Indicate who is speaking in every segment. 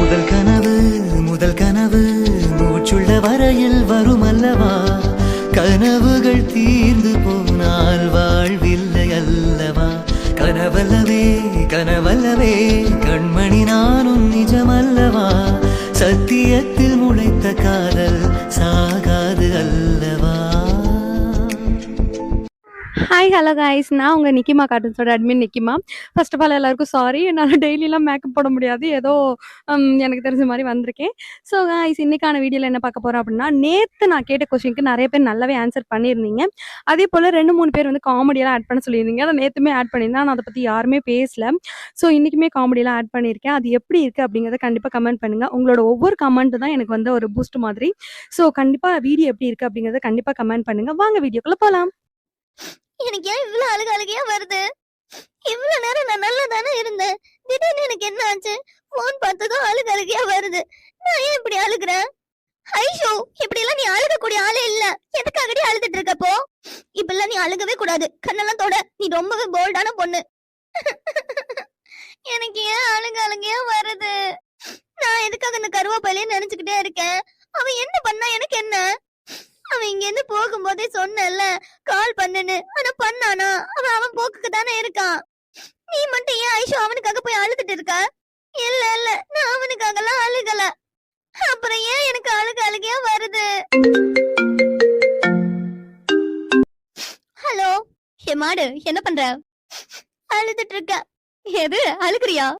Speaker 1: முதல் கனவு மூச்சுள்ள வரையில் வரும் அல்லவா, கனவுகள் தீர்ந்து போனால் வாழ்வில்லை அல்லவா. கனவல்லவே கனவல்லவே கண்மணி நானும் நிஜமல்லவா, சத்தியத்தில் முளைத்த காதல் சாகாது அல்லவா.
Speaker 2: ஹாய் ஹலோ கைஸ், நான் உங்கள் நிக்கிமா கார்ட்டூன்ஸோட அட்மின் நிக்கிமா. ஃபர்ஸ்ட் ஆஃப் ஆல் எல்லாருக்கும் சாரி, என்னால் டெய்லியெலாம் மேக்கப் போட முடியாது, ஏதோ எனக்கு தெரிஞ்ச மாதிரி வந்திருக்கேன். ஸோ கைஸ், இன்றைக்கான வீடியோவில் என்ன பார்க்க போகிறோம் அப்படின்னா, நேற்று நான் கேட்ட கொஸ்டினுக்கு நிறைய பேர் நல்லாவே ஆன்சர் பண்ணியிருந்தீங்க. அதே போல் 2-3 பேர் வந்து காமெடியெல்லாம் ஆட் பண்ண சொல்லியிருந்தீங்க. நான் நேற்றுமே ஆட் பண்ணியிருந்தேன், ஆனால் அதை பற்றி யாருமே பேசல. ஸோ இன்றைக்குமே காமெடியெல்லாம் ஆட் பண்ணியிருக்கேன். அது எப்படி இருக்குது அப்படிங்கிறத கண்டிப்பாக கமெண்ட் பண்ணுங்கள். உங்களோட ஒவ்வொரு கமெண்ட்டு தான் எனக்கு வந்து ஒரு பூஸ்ட் மாதிரி. ஸோ கண்டிப்பாக வீடியோ எப்படி இருக்குது அப்படிங்கிறத கண்டிப்பாக கமெண்ட் பண்ணுங்கள். வாங்க வீடியோக்குள்ளே போகலாம்.
Speaker 3: எனக்கு ஏன் இவ்வளவு அழுகையா வருது? இவ்வளவு நேரம் நான் நல்லா தானே இருந்தேன். திடீர்னு எனக்கு என்ன ஆச்சு? போன் பார்த்ததும் அழுகையா வருது. நான் ஏன் இப்படி அழுகுறேன்? ஐஷோ, இப்படி எல்லாம் நீ அழுகக்கூடிய ஆளே இல்ல. எதுக்காகடி அழுதுட்டு இருக்கப்போ? இப்ப எல்லாம் நீ அழுகவே கூடாது. கண்ணெல்லாம் தொட. நீ ரொம்பவே போல்டான பொண்ணு. எனக்கு ஏன் அழுகையா வருது? நான் எதுக்காக இந்த கருவாப்பையிலே நினைச்சுக்கிட்டே இருக்கேன். அவன் என்ன பண்ணா எனக்கு என்ன? அவன் இங்க இருந்து போகும்போதே சொன்னல கால் பண்ணுன்னு. ஆனா பண்ணானா? அவன் போக்குக்கு தானே இருக்கான். நீ மட்டும் ஏன் ஐஷோ அவனுக்காக போய் அழுதுட்டு இருக்க? இல்ல இல்ல, நான் அவனுக்காக எல்லாம் அழுகல. அப்புறம் ஏன் எனக்கு அழுகையா வருது? ஹலோ மாடு, என்ன பண்ற? அழுதுட்டு இருக்க. எது அழுகுறியா?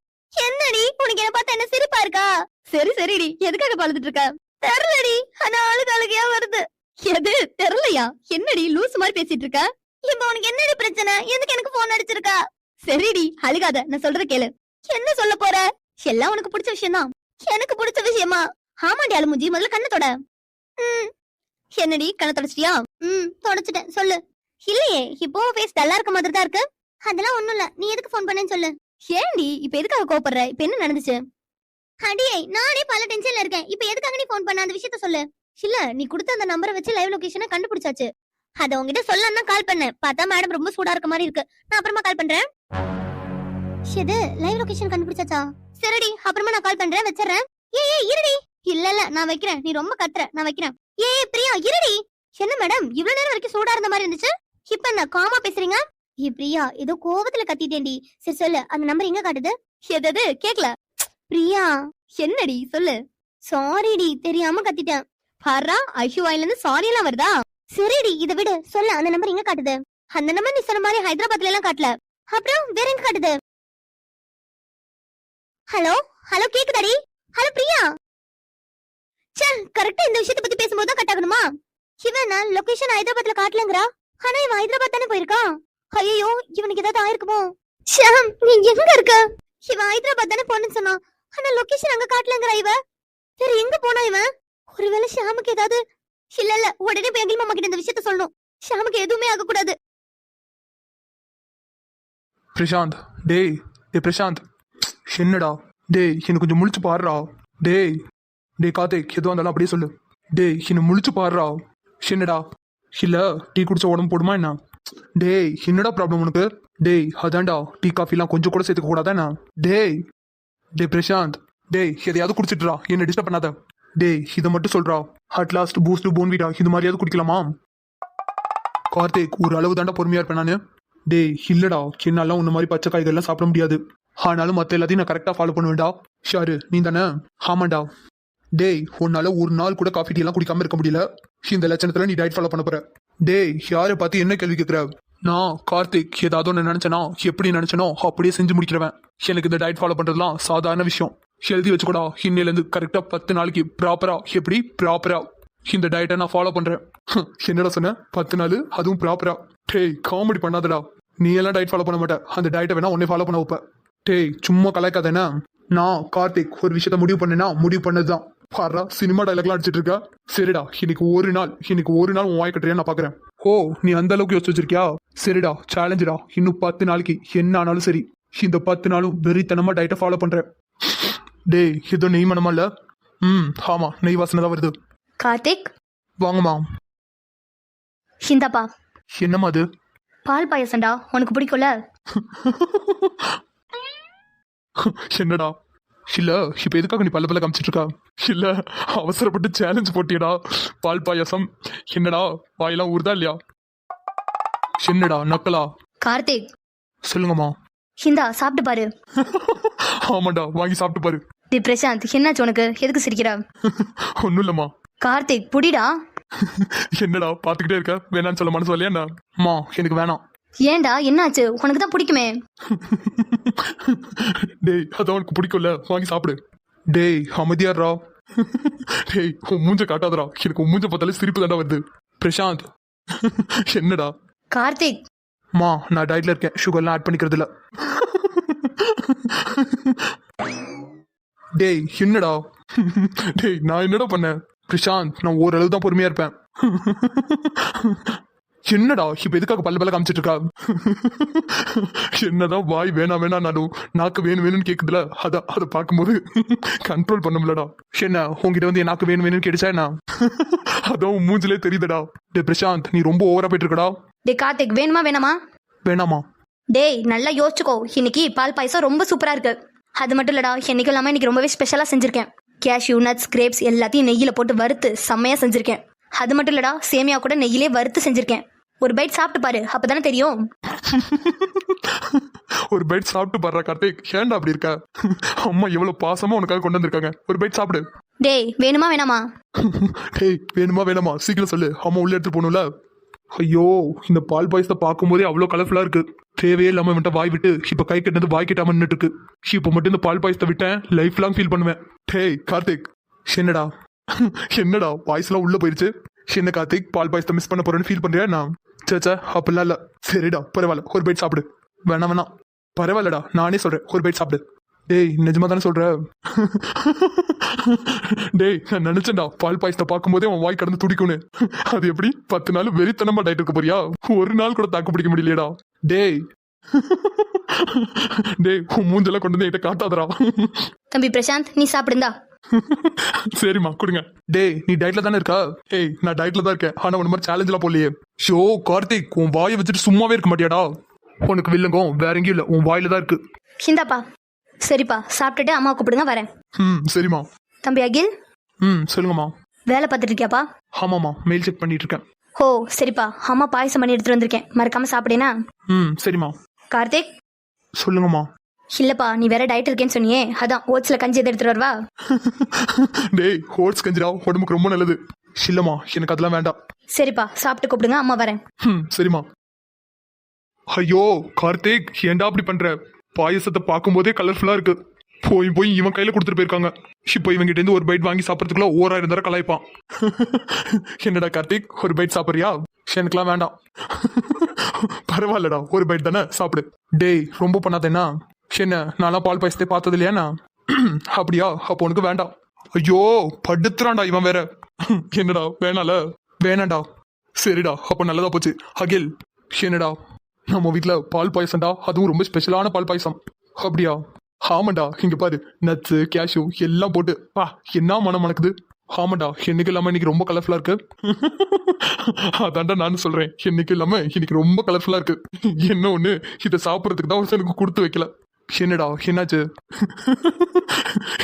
Speaker 3: என்னடி, உனக்கு என்ன பார்த்தா என்ன சிரிப்பா இருக்கா? சரி சரிடி, எதுக்காக அழுதுட்டு இருக்க? தெரியலடி, ஆனா அழுகையா வருது. எது தெரியலையா? என்னடி லூஸ் மாதிரி பேசிட்டு இருக்க? இப்ப உனக்கு என்னடி பிரச்சனை? எதுக்கு எனக்கு போன் அடிச்சிருக்கா? சரிடி, அழுகாத, நான் சொல்றத கேளு. என்ன சொல்ல போற? எல்லாம் உனக்கு பிடிச்ச விஷயம் தான். எனக்கு பிடிச்ச விஷயமா? ஆமாண்டி அழுமுஜி, முதல்ல கண்ணை தொட. என்னடி கண்ணை தொடச்சிட்டியா? தொடச்சிட்டேன், சொல்லு. இல்லையே, இப்போ ஃபேஸ் டல்லா இருக்க மாதிரி தான் இருக்கு. அதெல்லாம் ஒண்ணும் இல்ல, நீ எதுக்கு போன் பண்ணேன்னு சொல்லு. ஏண்டி இப்ப எதுக்காக கோபப்படுற? இப்ப என்ன நடந்துச்சு? அடியே, நானே பல டென்ஷன்ல இருக்கேன். இப்ப எதுக்காக நீ போன் பண்ண? அந்த விஷயத்த சொல்லு. இல்ல, நீ கொடுத்த அந்த நம்பரை வச்சு லைவ் லொகேஷனை கண்டுபிடிச்சாச்சு. அத உங்ககிட்ட சொல்லலாம் தான் கால் பண்ணேன். பார்த்தா மேடம் ரொம்ப சூடா இருக்க மாதிரி இருக்கு. நான் அப்புறமா கால் பண்றேன். எது லைவ் லொகேஷன் கண்டுபிடிச்சாச்சா? சரிடி, அப்புறமா நான் கால் பண்றேன், வச்சிடுறேன். ஏய் இருடி. இல்ல இல்ல, நான் வைக்கிறேன். நீ ரொம்ப கத்துற, நான் வைக்கிறேன். ஏய் பிரியா, இருடி. என்ன மேடம் இவ்வளவு நேரம் வரைக்கும் சூடா இருந்த மாதிரி இருந்துச்சு, இப்ப என்ன காமா பேசுறீங்க? ஏ பிரியா, ஏதோ கோவத்துல கத்திட்டேன்டி. சரி சொல்லு, அந்த நம்பர் எங்க காட்டுது? எது கேக்கல. பிரியா, என்னடி சொல்லு. சாரிடி, தெரியாம கத்திட்டேன். பாரா, ஐஷு வாயில இருந்து சாரி எல்லாம் வருதா? சரிடி, இத விடு. சொல்ல, அந்த நம்பர் எங்க காட்டுது? அந்த நம்பர் நீ சொன்ன மாதிரி ஹைதராபாத்ல எல்லாம் காட்டல. அப்புறம் வேற எங்க காட்டுது? ஹலோ ஹலோ, கேக்குதாடி? ஹலோ பிரியா. சல், கரெக்டா இந்த விஷயத்தை பத்தி பேசும்போது தான் கட் ஆகணுமா? இவன் நான் லொகேஷன் ஹைதராபாத்ல காட்டலங்கறா. ஆனா இவன் ஹைதராபாத் தானே போயிருக்கான். ஐயோ, இவனுக்கு ஏதாவது ஆயிருக்குமோ? ஷாம், நீ எங்க இருக்க? இவன் ஹைதராபாத் தானே போன்னு சொன்னான். ஆனா லொகேஷன் அங்க காட்டலங்கறா. இவன் சரி எங்க போனா? இவன் ஒருவேளை ஷாமுக்கு ஏதாவது? இல்ல இல்ல, உடனே போய் அகில் மாமா கிட்ட இந்த விஷயத்த சொல்லணும். ஷாமுக்கு எதுவுமே ஆக கூடாது.
Speaker 4: பிரசாந்த், டேய் பிரசாந்த், என்னடா? டேய் என்ன கொஞ்சம் முழிச்சு பாடுறா. டேய் கார்த்திக், எதுவும் இருந்தாலும் அப்படியே சொல்லு. டேய் என்ன முழிச்சு பாடுறா. என்னடா? இல்ல டீ குடிச்ச உடம்பு போடுமா என்ன? டேய் என்னடா ப்ராப்ளம் உனக்கு? டேய் அதான்டா, டீ காஃபிலாம் கொஞ்சம் கூட சேர்த்துக்க கூடாதானே? டேய் பிரசாந்த், டேய் எதையாவது குடிச்சிட்டுறா, என்ன டிஸ்டர்ப் பண்ணாத. டேய் இதை மட்டும் சொல்றா. அட் லாஸ்ட் பூஸ்ட் போன்விடா இது மாதிரியாவது குடிக்கலாமா? கார்த்திக், ஒரு அளவு தாண்டா பொறுமையா இருப்பேன் நானு. டேய் இல்லடா, என்னாலாம் உன்ன மாதிரி பச்சை காய்கள்லாம் சாப்பிட முடியாது. ஆனாலும் மற்ற எல்லாத்தையும் நான் கரெக்டா ஃபாலோ பண்ணுவேன்டா. ஷாரு நீ தானே? ஆமாண்டா. டேய் உன்னால ஒரு நாள் கூட காஃபி டீ எல்லாம் குடிக்காம இருக்க முடியல. இந்த லட்சணத்துல நீ டயட் ஃபாலோ பண்ண போற. டேய் யாரை பார்த்து என்ன கேள்வி கேட்கிற? நான் கார்த்திக் ஏதாவது ஒன்று நினைச்சனா, எப்படி நினைச்சனோ அப்படியே செஞ்சு முடிக்கிறவன். எனக்கு இந்த டயட் ஃபாலோ பண்றதுலாம் சாதாரண விஷயம். எழுதி வச்சுக்கூடா, இன்னையிலேருந்து கரெக்டா 10 நாளைக்கு ப்ராப்பரா இந்த டயட்டை நான் ஃபாலோ பண்றேன். என்னடா சொன்ன? 10 நாள், அதுவும் ப்ராப்பரா? டேய் காமெடி பண்ணாதடா. நீ எல்லாம் டயட் ஃபாலோ பண்ண மாட்டேன். அந்த டயட்டை வேணா உன்னை ஃபாலோ பண்ண வைப்ப. டேய் சும்மா கலாய்க்காதேனா? நான் கார்த்திக் ஒரு விஷயத்த முடிவு பண்ணேன்னா முடிவு பண்ணதுதான். பாரா, சினிமா டைலாக்லாம் அடிச்சிட்டு இருக்கா. சரிடா, இன்னைக்கு ஒரு நாள் உன் வாய் கட்டுறியா நான் பாக்குறேன். ஓ, நீ அந்த அளவுக்கு யோசிச்சு வச்சிருக்கியா? சரிடா, சேலஞ்சுடா. இன்னும் 10 நாளைக்கு என்ன ஆனாலும் சரி, இந்த 10 நாளும் வெறித்தனமா டயட்டை ஃபாலோ பண்றேன். டேய் இதோ நெய் மனமா இல்ல? ஆமா, நெய் வாசனை தான் வருது.
Speaker 5: கார்த்திக்,
Speaker 4: வாங்கம்மா.
Speaker 5: இந்தாப்பா.
Speaker 4: என்னம்மா அது?
Speaker 5: பால் பாயசம்டா, உனக்கு பிடிக்கும்ல?
Speaker 4: என்னடா இல்ல இப்ப எதுக்காக நீ பல்ல காமிச்சிட்டு இருக்கா? இல்ல அவசரப்பட்டு சேலஞ்ச் போட்டியடா. பால் பாயாசம் என்னடா வாயெல்லாம் ஊறுதா இல்லையா? என்னடா நக்கலா?
Speaker 5: கார்த்திக்
Speaker 4: சொல்லுங்கம்மா.
Speaker 5: இந்தா சாப்பிட்டு பாரு.
Speaker 4: ஆமாண்டா வாங்கி சாப்பிட்டு பாரு.
Speaker 5: டேய் பிரசாந்த், என்னாச்சு உனக்கு? எதுக்கு சிரிக்கிற?
Speaker 4: ஒன்றும் இல்லம்மா.
Speaker 5: கார்த்திக் புடிடா.
Speaker 4: என்னடா பாத்துக்கிட்டே இருக்க? வேணான்னு சொல்ல மனசு வரலையா? அம்மா எனக்கு வேணாம்.
Speaker 5: ஏன்டா என்னாச்சு? உனக்கு தான் பிடிக்குமே.
Speaker 4: டேய் அதான் உனக்கு பிடிக்கும்ல, வாங்கி சாப்பிடு. டேய் அமைதியாடுறா. டேய் உன் மூஞ்ச காட்டாதடா, எனக்கு உன் மூஞ்ச பார்த்தாலே சிரிப்பு தாண்டா வருது. பிரசாந்த் என்னடா?
Speaker 5: கார்த்திக்
Speaker 4: மா நான் டயட்ல இருக்கேன், சுகர்லாம் ஆட் பண்ணிக்கிறது இல்ல. டேய் என்னடா? டேய் நான் என்னடா பண்ணேன்? பிரசாந்த் நான் ஓரளவு தான் பொறுமையா இருப்பேன். என்னடா இப்ப எதுக்காக பல்ல காமிச்சிட்டு இருக்கா? என்னதான் வாய் வேணாம் வேணாம் நாக்கு வேணும் வேணும்னு கேக்குதுல, அதை பார்க்கும்போது கண்ட்ரோல் பண்ண முடியலடா. என்ன உங்ககிட்ட வந்து என் நாக்கு வேணும் வேணும்னு கேட்டுச்சா என்ன? அதான் உன் மூஞ்சிலே தெரியுதுடா. டே பிரசாந்த் நீ ரொம்ப ஓவரா போயிட்டு இருக்கடா.
Speaker 5: டேய் கார்த்திக் வேணுமா வேணாமா?
Speaker 4: வேணாமா.
Speaker 5: டேய் நல்லா யோசிச்சுக்கோ, இன்னைக்கு பால் பாயசம் ரொம்ப சூப்பரா இருக்கு. அது மட்டும் இல்லடா, என்னைக்கும் இல்லாம இன்னைக்கு ரொம்பவே ஸ்பெஷலா செஞ்சிருக்கேன். கேஷ்யூ நட்ஸ் கிரேப்ஸ் எல்லாத்தையும் நெய்யில போட்டு வறுத்து செம்மையா செஞ்சிருக்கேன். அது மட்டும் இல்லடா, சேமியா கூட நெய்யிலே வறுத்து செஞ்சிருக்கேன். ஒரு பைட் சாப்பிட்டு பாரு, அப்பதானே தெரியும்.
Speaker 4: ஒரு பைட் சாப்பிட்டு பாடுறா கார்த்திக், ஏன்டா அப்படி இருக்க? அம்மா எவ்வளவு பாசமா உனக்காக கொண்டு வந்திருக்காங்க, ஒரு பைட் சாப்பிடு.
Speaker 5: டேய் வேணுமா வேணாமா?
Speaker 4: டேய் வேணுமா வேணாமா சீக்கிரம் சொல்லு, அம்மா உள்ள எடுத்து போகணும்ல. ஐயோ இந்த பால் பாயசத்தை பார்க்கும்போதே அவ்வளோ கலர்ஃபுல்லா இருக்கு. தேவையே இல்லாம மட்டும் வாய் விட்டு இப்ப கை கட்டினது வாய் கிட்டாம நின்றுட்டு இருக்கு. இப்போ மட்டும் இந்த பால் பாயசத்தை விட்டேன் லைஃப் லாங் ஃபீல் பண்ணுவேன். டேய் கார்த்திக் என்னடா? என்னடா வாய்ஸ்லாம் உள்ள போயிருச்சு? என்ன கார்த்திக் பால் பாயசத்தை மிஸ் பண்ண போறேன்னு ஃபீல் பண்றியா? நான் சேச்சா அப்படிலாம் இல்ல. சரிடா பரவாயில்ல, ஒரு பைட் சாப்பிடு. வேணாம் பரவாயில்லடா, நானே சொல்றேன் ஒரு பைட் சாப்பிடு. டேய் நிஜமா தானே சொல்ற? டேய் நான் நினைச்சேன்டா பால் பாயசத்தை பார்க்கும்போதே உன் வாய் கடந்து துடிக்கும்னு. அது எப்படி 10 நாள் வெறித்தனமா டயட் இருக்க போறியா? ஒரு நாள் கூட தாக்கு பிடிக்க முடியலையடா. டேய் டேய் உன் மூஞ்செல்லாம் கொண்டு வந்து என்கிட்ட காட்டாதடா.
Speaker 5: தம்பி பிரசாந்த் நீ சாப்பிடுந்தா.
Speaker 4: சரிம்மா கொடுங்க. டேய் நீ டயட்ல தானே இருக்கா? ஏய் நான் டயட்ல தான் இருக்கேன், ஆனா உன மாதிரி சேலஞ்சிலாம் போடலையே. ஷோ கார்த்திக் உன் வாயை வச்சுட்டு சும்மாவே இருக்க மாட்டியாடா? உனக்கு வில்லங்கம் வேற எங்கேயும் இல்ல, உன் வாயில தான் இருக்கு.
Speaker 5: இந்தாப்பா. சரிப்பா சாப்பிட்டுட்டு அம்மா கூப்பிடுங்க, வரேன்.
Speaker 4: சரிம்மா.
Speaker 5: தம்பி அகில்.
Speaker 4: சொல்லுங்கம்மா.
Speaker 5: வேலை பார்த்துட்டு இருக்கியாப்பா?
Speaker 4: ஆமாம்மா மெயில் செக் பண்ணிட்டு இருக்கேன்.
Speaker 5: ஓ சரிப்பா, அம்மா பாயசம் பண்ணி எடுத்துட்டு வந்திருக்கேன், மறக்காம சாப்பிடேனா?
Speaker 4: சரிம்மா.
Speaker 5: கார்த்திக்.
Speaker 4: சொல்லுங்கம்மா.
Speaker 5: இல்லப்பா நீ வேற டயட் இருக்கேன்னு சொன்னியே, அதான் ஓட்ஸ்ல கஞ்சி எது எடுத்துட்டு வருவா?
Speaker 4: டேய் ஓட்ஸ் கஞ்சிடா, உடம்புக்கு ரொம்ப நல்லது. இல்லம்மா எனக்கு அதெல்லாம் வேண்டாம்.
Speaker 5: சரிப்பா சாப்பிட்டு கூப்பிடுங்க, அம்மா வரேன்.
Speaker 4: சரிம்மா. ஐயோ கார்த்திக் ஏன்டா அப்படி பண்ற? பாயசத்தை பார்க்கும்போதே கலர்ஃபுல்லா இருக்கு. போய் போய் இவன் கையில கொடுத்துட்டு போயிருக்காங்க. இப்போ இவங்கிட்ட இருந்து ஒரு பைட் வாங்கி சாப்பிட்றதுக்குள்ள 1000 தடவை கலாய்ப்பான். என்னடா கார்த்திக் ஒரு பைட் சாப்பிட்றியா? எனக்குலாம் வேண்டாம். பரவாயில்லடா ஒரு பைட் தானே சாப்பிடு. டேய் ரொம்ப பண்ணாதேன்னா. என்ன நான்லாம் பால் பாயசத்தை பார்த்தது இல்லையாண்ணா? அப்படியா? அப்போ உனக்கு வேண்டாம். ஐயோ படுத்துறான்டா இவன் வேற. என்னடா வேணால? வேணாண்டா. சரிடா அப்போ நல்லதா போச்சு. அகில் என்னடா நம்ம வீட்டுல பால் பாயசம்டா, அதுவும் ரொம்ப ஸ்பெஷலான பால் பாயசம். அப்படியா? ஆமாண்டா, இங்க பாரு நட்ஸ் கேஷ்யூ எல்லாம் போட்டு பா என்ன மனம் மணக்குது. ஆமாண்டா என்னைக்கு இல்லாம இன்னைக்கு ரொம்ப கலர்ஃபுல்லா இருக்கு. அதான்டா நானும் சொல்றேன், என்னைக்கு இல்லாம இன்னைக்கு ரொம்ப கலர்ஃபுல்லா இருக்கு. என்ன ஒண்ணு இதை சாப்பிட்றதுக்கு தான் ஒருத்தனுக்கு கொடுத்து வைக்கல. என்னடா என்னாச்சு?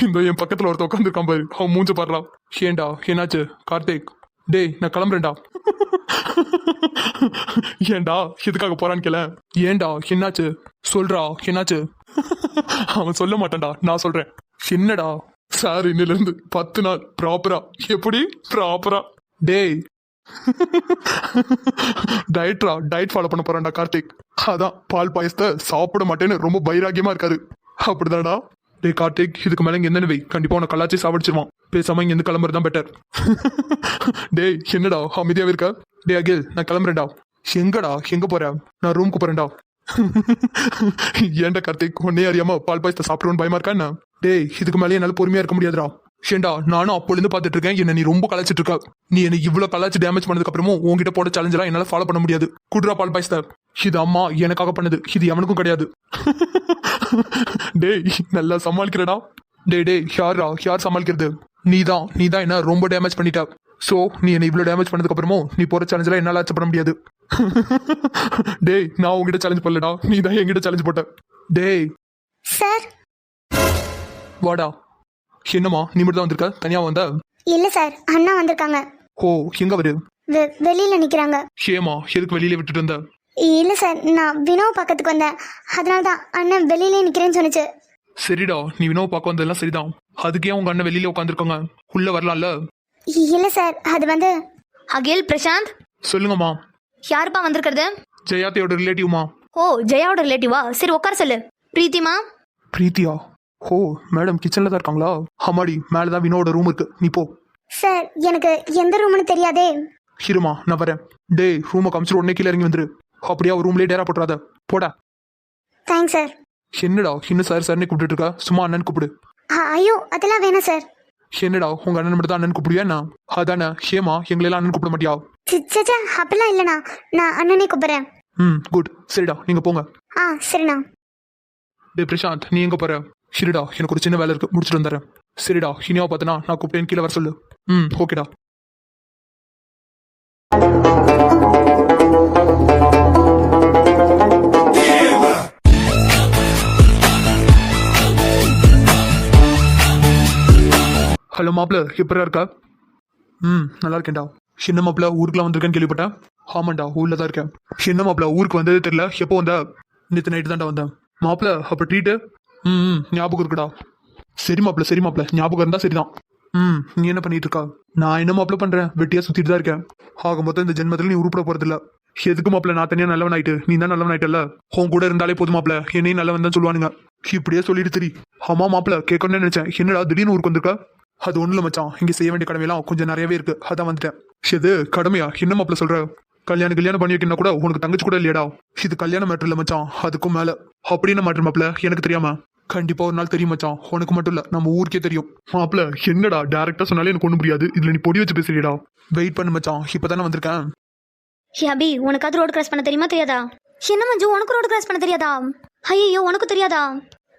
Speaker 4: இந்த என் பக்கத்துல ஒருத்த உட்காந்துருக்கான் பாரு, அவன் மூஞ்ச பாடுறா. ஏண்டா என்னாச்சு கார்த்திக்? டேய் நான் கிளம்புறேன்டா. ஏண்டா எதுக்காக போறான்னு கேள. ஏண்டா என்னாச்சு சொல்றா, என்னாச்சு? அவன் சொல்ல மாட்டான்டா, நான் சொல்றேன். என்னடா சார் இன்னில இருந்து 10 நாள் ப்ராப்பரா. எப்படி ப்ராப்பரா? டேய் டயட் ஃபாலோ பண்ண போறான்டா கார்த்திக். அதான் பால் பாயசத்தை சாப்பிட மாட்டேன்னு ரொம்ப வைராகியமா இருக்காரு. அப்படிதான்டா. டே கார்த்திக் இதுக்கு மேல இங்க என்ன வை, கண்டிப்பா உன கலாச்சி சாப்பிடுச்சிருவான். பேசாம இங்க இருந்து கிளம்புறதுதான் பெட்டர். டேய் என்னடா அமைதியாவே இருக்க? டே அகில் நான் கிளம்புறேன்டா. எங்கடா எங்க போற? நான் ரூமுக்கு போறேன்டா. ஏன்டா கார்த்திக் உன்னே அறியாம பால் பாயசத்தை சாப்பிடுவோன்னு பயமா இருக்கா என்ன? டேய் இதுக்கு மேலே என்னால பொறுமையா இருக்க முடியாதுடா. ஏண்டா நானும் அப்போல இருந்து பாத்துட்டு இருக்கேன், என்ன நீ ரொம்ப கலாச்சிட்டு இருக்க. நீ என்ன இவ்வளவு கலாச்சி டேமேஜ் பண்ணதுக்கு அப்புறமும் உங்ககிட்ட போட சேலஞ்ச் எல்லாம் என்னால ஃபாலோ பண்ண முடியாது. குட்ரா பால் பாயசத்தை. இது அம்மா எனக்காக பண்ணது, இது எவனுக்கும் கிடையாது. டேய் நல்லா சமாளிக்கிறடா. டேய் யார் சமாளிக்கிறது? நீதான் என்ன ரொம்ப டேமேஜ் பண்ணிட்ட. சோ நீ என்ன இவ்வளவு டேமேஜ் பண்ணதுக்கு அப்புறமும் நீ போற சேலஞ்ச் எல்லாம் என்னால ஆச்சப்பட முடியாது. டேய் நான் உங்ககிட்ட சேலஞ்ச் பண்ணலடா, நீ தான் என்கிட்ட சேலஞ்ச் போட்ட. டேய்
Speaker 3: சார்
Speaker 4: வாடா. என்னம்மா நீ மட்டும் தான் வந்திருக்க, தனியா வந்த?
Speaker 3: இல்ல சார், அண்ணா வந்திருக்காங்க.
Speaker 4: ஓ, எங்க வரு?
Speaker 3: வெளியில நிக்கிறாங்க.
Speaker 4: ஏமா எதுக்கு வெளியில விட்டுட்டு வந்த?
Speaker 3: இல்ல சார், நான் வினோவை பக்கத்துக்கு வந்தேன், அதனாலதான் அண்ணன் வெளியிலே நிக்கிறேன்னு சொன்னுச்சு.
Speaker 4: சரிடா, நீ வினோவை பார்க்க வந்ததெல்லாம் சரிதான். அதுக்கே உங்க அண்ணன் வெளியில உட்காந்துருக்காங்க, உள்ள வரலாம்ல?
Speaker 3: இல்ல சார், அது வந்து
Speaker 5: அகில், பிரசாந்த்,
Speaker 4: சொல்லுங்கம்மா.
Speaker 5: யாருப்பா வந்திருக்கிறது?
Speaker 4: ஜெயாத்தையோட ரிலேட்டிவ்மா.
Speaker 5: ஓ, ஜெயாவோட ரிலேட்டிவா? சரி உட்கார சொல்லு. பிரீத்திமா?
Speaker 4: பிரீத்தியா? ஓ மேடம் கிச்சன்ல தான் இருக்காங்களா? அம்மாடி, மேலதான் வினோட ரூம் இருக்கு, நீ போ.
Speaker 3: சார், எனக்கு எந்த ரூம்னு தெரியாதே.
Speaker 4: இருமா நான் வரேன். டேய், ரூமை காமிச்சிட்டு உடனே கீழே இறங்கி வந்துரு. அப்படியே அவர் ரூம்லயே டேரா போட்டுறாத, போடா.
Speaker 3: Thanks sir.
Speaker 4: என்னடா இன்னும் சார் சார்னு கூப்பிட்டு இருக்கா? சும்மா அண்ணன் கூப்பிடு.
Speaker 3: ஐயோ, அதெல்லாம் வேணாம் சார்.
Speaker 4: என்னடா உங்க அண்ணன் மட்டும் தான் அண்ணன் கூப்பிடுவியா என்ன? அதானே, ஹேமா எங்களெல்லாம் அண்ணன் கூப்பிட மாட்டியா?
Speaker 3: சிச்சா, அப்படிலாம் இல்லைண்ணா, நான் அண்ணனே கூப்பிடுறேன்.
Speaker 4: குட். சரிடா, நீங்க போங்க.
Speaker 3: சரிண்ணா.
Speaker 4: டே பிரசாந்த், நீ எங்க போற? சரிடா, எனக்கு ஒரு சின்ன வேலை இருக்கு, முடிச்சுட்டு வந்துடுறேன். சரிடா, இனியா பார்த்தனா நான் கூப்பிட்டேன், கீழே வர சொல்லு. ஓகேடா. ஹலோ மாப்பிள்ள, எப்படா இருக்கா? நல்லா இருக்கேன்டா. என்ன மாப்பிள்ள, ஊருக்குலாம் வந்திருக்கேன்னு கேள்விப்பட்டேன். ஆமாண்டா, ஊர்ல தான் இருக்கேன். என்ன மாப்பிள்ள, ஊருக்கு வந்ததே தெரியல, எப்போ வந்த? நேற்று நைட்டு தான்டா வந்தேன். மாப்பிள்ள அப்போ ட்ரீட்டு? ஞாபகம் இருக்குடா. சரி மாப்பிள்ள, சரி மாப்பிள்ள, ஞாபகம் இருந்தா சரிதான். நீ என்ன பண்ணிட்டு இருக்கா? நான் என்ன மாப்பிள்ள பண்றேன், வெட்டியா சுத்திட்டு தான் இருக்கேன். ஆக மொத்தம் இந்த ஜென்மத்துல நீ உருப்பட போறதில்ல. எதுக்கு மாப்பிள்ள, நான் தனியா நல்லவன் ஆயிட்டு நீ தான் நல்லவன் ஆயிட்டல. உன் கூட இருந்தாலே போதும் மாப்பிள்ள, என்னையும் நல்லவன் தான் சொல்லுவானுங்க. இப்படியே சொல்லிட்டு சரி. ஆமா மாப்பிள்ள, கேட்கணும்னு நினைச்சேன், என்னடா திடீர்னு ஊருக்கு வந்திருக்க? அது ஒண்ணுல மச்சான், இங்க செய்ய வேண்டிய கடமையெல்லாம் கொஞ்சம் நிறையவே இருக்கு, அதான் வந்துட்டேன். இது கடமையா? என்ன மாப்பிள்ள சொல்ற? கல்யாணம் பண்ணி வைக்கணும் கூட உனக்கு தங்கச்சி கூட இல்லையடா. இது கல்யாண மேட்டர் இல்ல மச்சான், அதுக்கும் மேல. அப்படின்னு மாட்டேன் மாப்பிள்ள, எனக்கு தெரியாம? கண்டிப்பா ஒரு நாள் தெரியும் மச்சான், உனக்கு மட்டும் இல்ல நம்ம ஊருக்கே தெரியும். மாப்பிள்ள என்னடா டைரக்டா சொன்னாலே எனக்கு ஒண்ணும் புரியாது, இதுல நீ பொடி வச்சு பேசுறியடா. வெயிட் பண்ணு மச்சான், இப்பதானே வந்திருக்கேன்.
Speaker 5: அபி, உனக்கு அது ரோடு கிராஸ் பண்ண தெரியுமா தெரியாதா? என்ன மஞ்சு, உனக்கு ரோடு கிராஸ் பண்ண தெரியாதா? ஐயோ, உனக்கு தெரியாதா?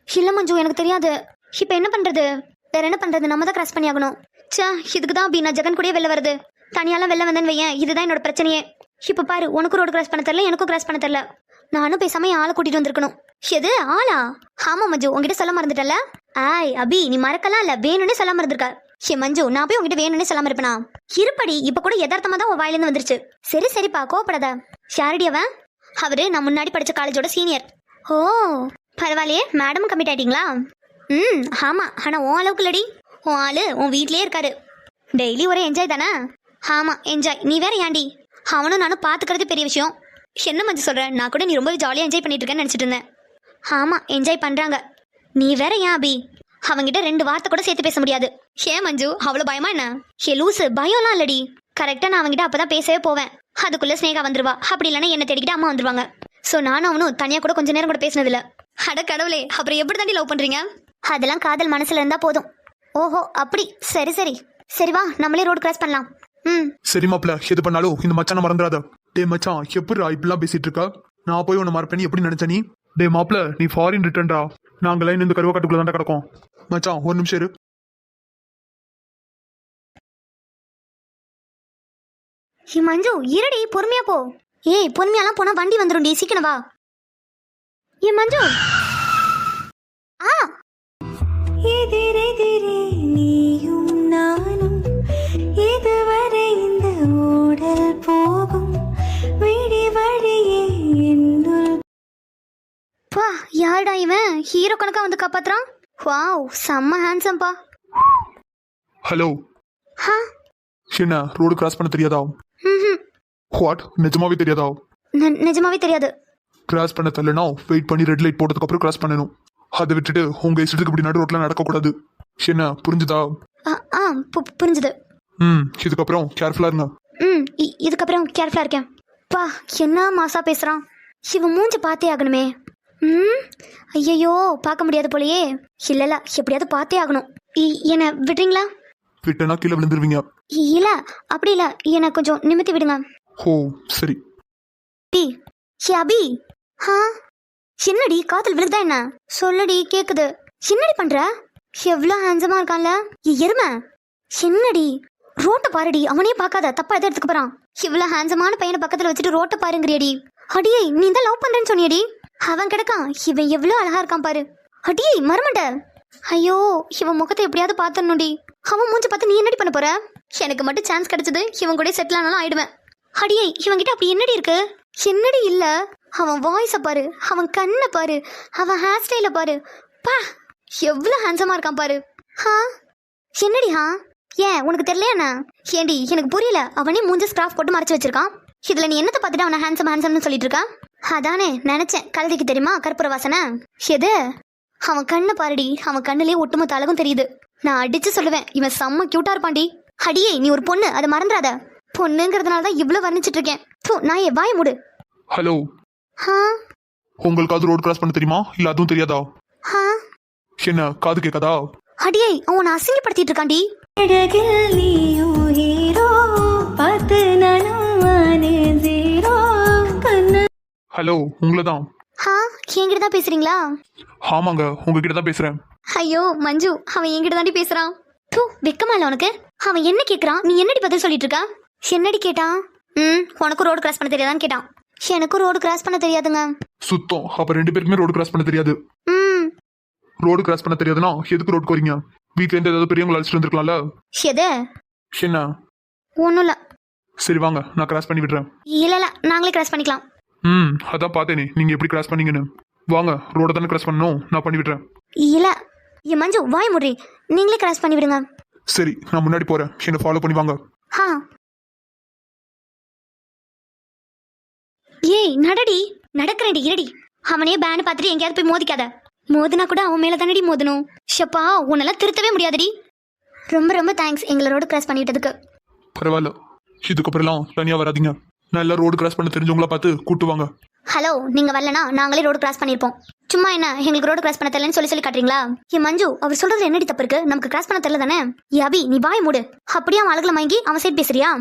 Speaker 5: இல்ல மஞ்சு, எனக்கு தெரியாது. இப்ப என்ன பண்றது? வேற என்ன பண்றது, நம்ம தான் கிராஸ் பண்ணி ஆகணும். சே, இதுக்கு தான் அபி நான் ஜெகன் கூட வெளில வருது. தனியாலாம் வெளில வந்தேன்னு வையேன், இதுதான் என்னோட பிரச்சனையே. இப்ப பாரு, உனக்கு ரோடு கிராஸ் பண்ண தெரியல, எனக்கும் கிராஸ் பண்ண தெரியல. நானும் பேசாம ஆளை கூட்டிட்டு வந்திருக்கணும். எது ஆளா? ஆமா மஞ்சு, உங்ககிட்ட சொல்ல மறந்துட்டல. அபி, நீ மறக்கலாம் இல்ல, வேணும்னு சொல்ல மறந்துருக்க. மஞ்சு, நான் போய் உங்ககிட்ட வேணும்னு சொல்லாம இருப்பேனா? இருப்படி, இப்ப கூட யதார்த்தமா தான் உன் வாயிலிருந்து வந்துருச்சு. சரி சரிப்பா, கோவப்படாத. யாரடி அவன்? அவரு நான் முன்னாடி படிச்ச காலேஜோட சீனியர். ஓ பரவாயில்லையே, மேடம் கமிட் ஆயிட்டீங்களா? ஆமா, ஆனா உன் அளவுக்கு இல்லடி. உன் ஆளு உன் வீட்லயே இருக்காரு. டெய்லி ஒரே என்ஜாய் தானே? ஆமா என்ஜாய். நீ வேற ஏன்டி? அவனும் நானும் பாத்துக்கிறது பெரிய விஷயம். என்ன மஞ்சு சொல்ற? நான் கூட நீ ரொம்ப ஜாலியா என்ஜாய் பண்ணிட்டு இருக்கேன்னு நினைச்சிட்டு இருந்தேன். ஆமா, என்ஜாய் பண்றாங்க. நீ வேற ஏன் அபி? அவங்கிட்ட 2 வார்த்தை கூட சேர்த்து பேச முடியாது. ஏன் மஞ்சு, அவ்வளவு பயமா என்ன? லூசு, பயம்லாம் இல்லடி. கரெக்டா நான் அவங்கிட்ட அப்பதான் பேசவே போவேன், அதுக்குள்ள ஸ்னேகா வந்துருவா. அப்படி இல்லைன்னா என்ன தேடிக்கிட்டு அம்மா வந்துருவாங்க. சோ நானும் அவனும் தனியா கூட கொஞ்ச நேரம் கூட பேசினதில்ல. அட கடவுளே, அப்புறம் எப்படி தாண்டி லவ் பண்றீங்க? அதெல்லாம் காதல் மனசுல இருந்தா போதும். ஓஹோ அப்படி, சரி சரி. சரி வா, நம்மளே ரோடு கிராஸ் பண்ணலாம்.
Speaker 4: சரி மாப்பிள்ள, எது பண்ணாலும் இந்த மச்சான மறந்துடாத. டே மச்சான், எப்படிடா இப்படிலாம் பேசிட்டு இருக்க? நான் போய் உன்னை மறப்பேன்னு எப்படி நினைச்ச நீ? டே மாப்பிள்ள, நீ ஃபாரின் ரிட்டர்ன்டா. நாங்களாம் இந்த கருவாக்காட்டுக்குள்ள தான் கிடக்கும். மச்சான் ஒரு நிமிஷம் இரு.
Speaker 5: மஞ்சு இருடி, பொறுமையா போ. ஏய், பொறுமையாலாம் போனா வண்டி வந்துரும்டி, சீக்கிரம் வா. மஞ்சு
Speaker 6: எதிரெதிரே நீயும் நானும், இதுவரை இந்த ஓடல் போகும் விடி வழியே என்னுள்.
Speaker 5: பா, யாருடா இவன்? ஹீரோ கணக்கா வந்து காப்பாத்துறான். வாவ், செம்ம ஹேண்ட்ஸம்பா.
Speaker 4: ஹலோ. என்ன, ரோடு கிராஸ் பண்ண தெரியாதா? வாட், நிஜமாவே தெரியாதா?
Speaker 5: நிஜமாவே தெரியாது.
Speaker 4: கிராஸ் பண்ண தெரியலனா வெயிட் பண்ணி ரெட் லைட் போட்டதுக்கு அப்புறம் கிராஸ் பண்ணணும். அதை விட்டுட்டு உங்க இஷ்டத்துக்கு இப்படி நடு ரோட்ல நடக்க கூடாது. என்ன, புரிஞ்சுதா?
Speaker 5: புரிஞ்சுது.
Speaker 4: இதுக்கப்புறம் கேர்ஃபுல்லா இருங்க.
Speaker 5: இதுக்கப்புறம் கேர்ஃபுல்லா இருக்கேன். பா, என்ன மாசா பேசுறான். இவன் மூஞ்சி பார்த்தே ஆகணுமே. ஐயோ, பார்க்க முடியாது போலயே. இல்ல, எப்படியாவது பார்த்தே ஆகணும். என்ன விடுறீங்களா?
Speaker 4: விட்டனா கீழே விழுந்துருவீங்க.
Speaker 5: இல்ல, அப்படி இல்ல, என்ன கொஞ்சம் நிமித்தி விடுங்க.
Speaker 4: ஓ சரி.
Speaker 5: அபி, என்னடி காதல் விழுதா என்ன? சொல்லடி, கேக்குது. என்னடி பண்ற? எவ்வளவு ஹேண்ட்ஸமா இருக்கான்ல எருமை. என்னடி, ரோட்டை பாருடி, அவனே பார்க்காத, தப்பா எதை எடுத்துக்க போறான். இவ்வளவு ஹேண்ட்ஸமான பையனை பக்கத்துல வச்சுட்டு ரோட்டை பாருங்கறியடி. அடியே, நீ தான் லவ் பண்றேன்னு சொன்னியடி. அவன் கிடக்கான், இவன் எவ்வளவு அழகா இருக்கான் பாரு. அடியே மரமண்ட. ஐயோ இவன் முகத்தை எப்படியாவது பார்த்துடணும்டி. அவன் மூஞ்சி பார்த்து நீ என்னடி பண்ண போற? எனக்கு மட்டும் சான்ஸ் கிடைச்சது இவன் கூட செட்டில் ஆனாலும் ஆயிடுவேன். அடியே இவன்கிட்ட அப்படி என்னடி இருக்கு? என்னடி இல்ல? அவன் வாய்ஸை பாரு, அவன் கண்ணை பாரு, அவன் ஹேர் ஸ்டைலை பாரு. பா எவ்வளவு ஹேண்ட்ஸமா இருக்கான் பாரு. ஹா என்னடி ஹா? ஏன் உனக்கு தெரியலையா? ஏண்டி எனக்கு புரியல. அவனே மூஞ்சி ஸ்கிராஃப் போட்டு மறைச்சு வச்சிருக்கான். இதுல நீ என்னத்தை பார்த்துட்டு அவனை ஹேண்ட்ஸம் ஹேண்ட்ஸம்னு சொல்லிட்டு இருக்கான்? அதானே நினைச்சேன். கழுதைக்கு தெரியுமா கற்பூர வாசனை? எது? அவன் கண்ணை பாருடி, அவன் கண்ணுலயே ஒட்டுமொத்த அழகும் தெரியுது. நான் அடிச்சு சொல்லுவேன் இவன் செம்ம கியூட்டா இருப்பான்டி. அடியே நீ ஒரு பொண்ணு, அதை மறந்துடாத. பொண்ணுங்கிறதுனால தான் இவ்வளவு வர்ணிச்சிட்டு இருக்கேன். நான் என் வாய மூடு.
Speaker 4: ஹலோ,
Speaker 5: ஹா
Speaker 4: உங்களுக்கு அது ரோடு கிராஸ் பண்ண தெரியுமா இல்ல அதுவும் தெரியாதா?
Speaker 5: ஹா
Speaker 4: என்ன காது கேட்காதா?
Speaker 5: அடியே அவன் அசிங்கப்படுத்திட்டு இருக்காண்டி.
Speaker 6: அழகில் நீயும் ஹீரோ, பார்த்து நானும் ஆனே ஜீரோ. கண்ணு
Speaker 4: ஹலோ, உங்களதான்.
Speaker 5: ஹா என்கிட்ட தான் பேசுறீங்களா?
Speaker 4: ஆமாங்க, உங்ககிட்ட தான் பேசுறேன்.
Speaker 5: ஐயோ மஞ்சு, அவன் என்கிட்ட தாண்டி பேசுறான். தூ வெக்கமா இல்ல உனக்கு? அவன் என்ன கேக்குறான், நீ என்னடி பதில் சொல்லிட்டு இருக்கா? என்னடி கேட்டான்? உனக்கு ரோடு கிராஸ் பண்ண தெரியாதான்னு கேட்டான். எனக்கும் ரோடு கிராஸ் பண்ண தெரியாதுங்க.
Speaker 4: சுத்தம். அப்ப 2 பேருக்குமே ரோடு கிராஸ் பண்ண தெரியாது. ரோடு கிராஸ் பண்ண தெரியாதுன்னா எதுக்கு ரோடு வரீங்க? வீட்ல இருந்து ஏதாவது பெரியவங்களை அழைச்சிட்டு வந்திருக்கலாம்ல.
Speaker 5: எது?
Speaker 4: என்ன?
Speaker 5: ஒண்ணும் இல்ல.
Speaker 4: சரி வாங்க, நான் கிராஸ் பண்ணி விடுறேன்.
Speaker 5: இல்ல நாங்களே கிராஸ் பண்ணிக்கலாம்.
Speaker 4: அதான் பார்த்தேனே நீங்க எப்படி கிராஸ் பண்ணீங்கன்னு. வாங்க, ரோட தானே கிராஸ் பண்ணணும், நான் பண்ணி விடுறேன்.
Speaker 5: இல்ல ஏ மஞ்சு வாய் முடி, நீங்களே கிராஸ் பண்ணி விடுங்க.
Speaker 4: சரி, நான் முன்னாடி போறேன், என்ன ஃபாலோ பண்ணி வாங்க.
Speaker 5: ஹா ஏய் நடடி, நடக்கிறேன்டி இருடி. அவனே பேன் பார்த்துட்டு எங்கேயாவது போய் மோதிக்காத. மோதினா கூட அவன் மேல தானடி மோதணும். ஷப்பா உன்னெல்லாம் திருத்தவே முடியாதடி. ரொம்ப ரொம்ப தேங்க்ஸ் எங்களை ரோடு கிராஸ் பண்ணிவிட்டதுக்கு.
Speaker 4: பரவாயில்ல, இதுக்கப்புறம்லாம் தனியா வராதீங்க. நல்லா ரோடு கிராஸ் பண்ண தெரிஞ்சவங்களா பார்த்து கூட்டு வாங்க.
Speaker 5: ஹலோ, நீங்க வரலனா நாங்களே ரோடு கிராஸ் பண்ணிருப்போம். சும்மா என்ன எங்களுக்கு ரோடு கிராஸ் பண்ண தெரியலன்னு சொல்லி காட்டுறீங்களா? ஏ மஞ்சு, அவர் சொல்றதுல என்னடி தப்பு இருக்கு? நமக்கு கிராஸ் பண்ண தெரியல தானே? ஏ அபி, நீ வாய் மூடு. அப்படியே அவன் அழகுல மயங்கி அவன் சைட் பேசுறியா?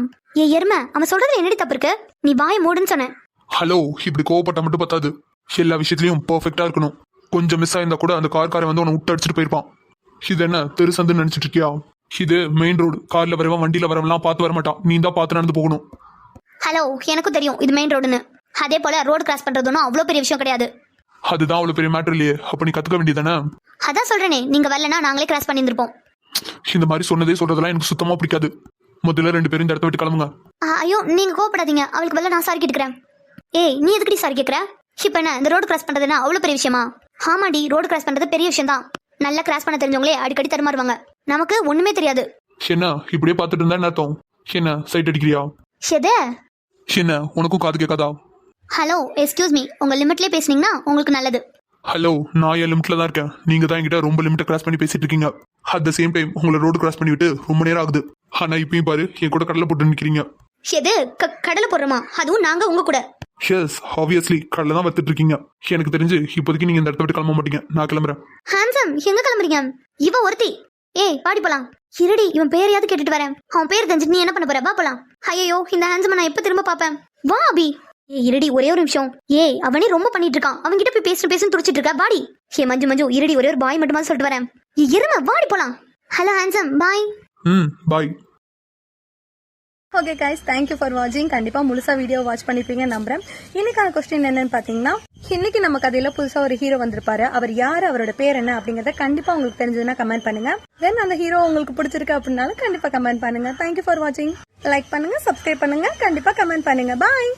Speaker 5: ஏ எருமை, அவன் சொல்றதுல என்னடி தப்பு இருக்கு? நீ வாய் மூடுன்னு சொன்னேன்.
Speaker 4: ஹலோ, இப்படி கோவப்பட்டா மட்டும் பத்தாது, எல்லா விஷயத்துலயும் பெர்ஃபெக்டா இருக்கணும். கொஞ்சம் மிஸ் ஆயிருந்தா கூட அந்த கார்காரன் வந்து உன்னை விட்டு அடிச்சுட்டு போயிருப்பான். இது என்ன தெருசந்துன்னு நினைச்சிட்டு இருக்கியா? இது மெயின் ரோடு. கார்ல வரவன் வண்டியில வரவெல்லாம் பார்த்து வர மாட்டான், நீ தான் பார்த்து நடந்து போகணும்.
Speaker 5: ஹலோ, எனக்கும் தெரியும் இது மெயின் ரோடுன்னு. அதே போல ரோடு கிராஸ் பண்றதுன்னு அவ்வளோ பெரிய விஷயம் கிடையாது.
Speaker 4: அதுதான் அவ்வளவு பெரிய மேட்டர் இல்லையே. அப்ப நீ கத்துக்க வேண்டியதானே?
Speaker 5: அதான் சொல்றேனே, நீங்க வரலனா நாங்களே கிராஸ் பண்ணியிருந்திருப்போம்.
Speaker 4: இந்த மாதிரி சொன்னதே சொல்றதெல்லாம் எனக்கு சுத்தமா பிடிக்காது. முதல்ல 2 பேரும் இந்த இடத்த விட்டு கிளம்புங்க.
Speaker 5: ஐயோ நீங்க கோவப்படாதீங்க, அவளுக்கு பதிலா நான் சாரி கேட்டுக்கிறேன். ஏய் நீ எதுக்கடி சாரி கேட்குற? இப்போ என்ன இந்த ரோடு கிராஸ் பண்றதுன்னா அவ்வளோ பெரிய விஷயமா? ஆமாடி, ரோடு கிராஸ் பண்றது பெரிய விஷயம் தான். நல்லா கிராஸ் பண்ண தெரிஞ்சவங்களே அடிக்கடி தருமாறுவாங்க. நமக்கு ஒண்ணுமே தெரியாது.
Speaker 4: என்ன இப்படியே பார்த்துட்டு இருந்தா என்ன அர்த்தம்? என்ன சைட் அடிக்கிறியா?
Speaker 5: எது?
Speaker 4: என்ன உனக்கும் காது கேட்காதா?
Speaker 5: ஹலோ எக்ஸ்கியூஸ் மீ, உங்க லிமிட்லயே பேசுனீங்கன்னா உங்களுக்கு நல்லது.
Speaker 4: ஹலோ, நான் என் லிமிட்ல தான் இருக்கேன். நீங்க தான் என்கிட்ட ரொம்ப லிமிட்டை கிராஸ் பண்ணி பேசிட்டு இருக்கீங்க. அட் த சேம் டைம் உங்களை ரோடு கிராஸ் பண்ணிவிட்டு ரொம்ப நேரம் ஆகுது. ஆனா இப்பயும் பாரு, என் கூட கடலை போட்டு நிக்கிறீங்க.
Speaker 5: எது? கடலை போடுறோமா? அதுவும் நாங்க உங்க கூட.
Speaker 4: எஸ், ஆப்வியஸ்லி கடலை தான் வத்துட்டு இருக்கீங்க. எனக்கு தெரிஞ்சு இப்போதைக்கு நீங்க இந்த இடத்த விட்டு கிளம்ப மாட்டீங்க. நான் கிளம்புறேன்.
Speaker 5: ஹான்சம், எங்க கிளம்புறீங்க? இவ ஒருத்தி. ஏய் பாடி போலாம். இருடி, இவன் பேரையாவது கேட்டுட்டு வரேன். அவன் பேர் தெரிஞ்சுட்டு நீ என்ன பண்ண போற? வா போலாம். ஐயோ, இந்த ஹான்சம் நான் எப்ப திரும்ப பாப்பேன்? வா அபி. ஏய் இருடி, ஒரே ஒரு நிமிஷம். ஏய் அவனே ரொம்ப பண்ணிட்டு இருக்கான், அவன்கிட்ட போய் பேசுன்னு துடிச்சிட்டு இருக்கா. பாடி. ஏ மஞ்சு மஞ்சு இருடி, ஒரே ஒரு பாய் மட்டுமா சொல்லிட்டு வரேன். இரும வாடி போலாம். Hello handsome, bye.
Speaker 4: Bye.
Speaker 2: Okay guys, thank you for வாட்சிங். கண்டிப்பாக முழுசாக வீடியோ வாட்ச் பண்ணிப்பீங்க நம்புறேன். இன்னைக்கான கொஸ்டின் என்னன்னு பார்த்தீங்கன்னா, இன்னைக்கு நம்ம கதையில் புதுசாக ஒரு ஹீரோ வந்திருப்பாரு. அவர் யார், அவரோட பேர் என்ன அப்படிங்கிறத கண்டிப்பாக உங்களுக்கு தெரிஞ்சதுன்னா கமெண்ட் பண்ணுங்க. தென் அந்த ஹீரோ உங்களுக்கு பிடிச்சிருக்கு அப்படின்னாலும் கண்டிப்பாக கமெண்ட் பண்ணுங்க. தேங்க்யூ ஃபார் வாட்சிங். லைக் பண்ணுங்க, சப்ஸ்கிரைப் பண்ணுங்க, கண்டிப்பாக கமெண்ட் பண்ணுங்க. பாய்.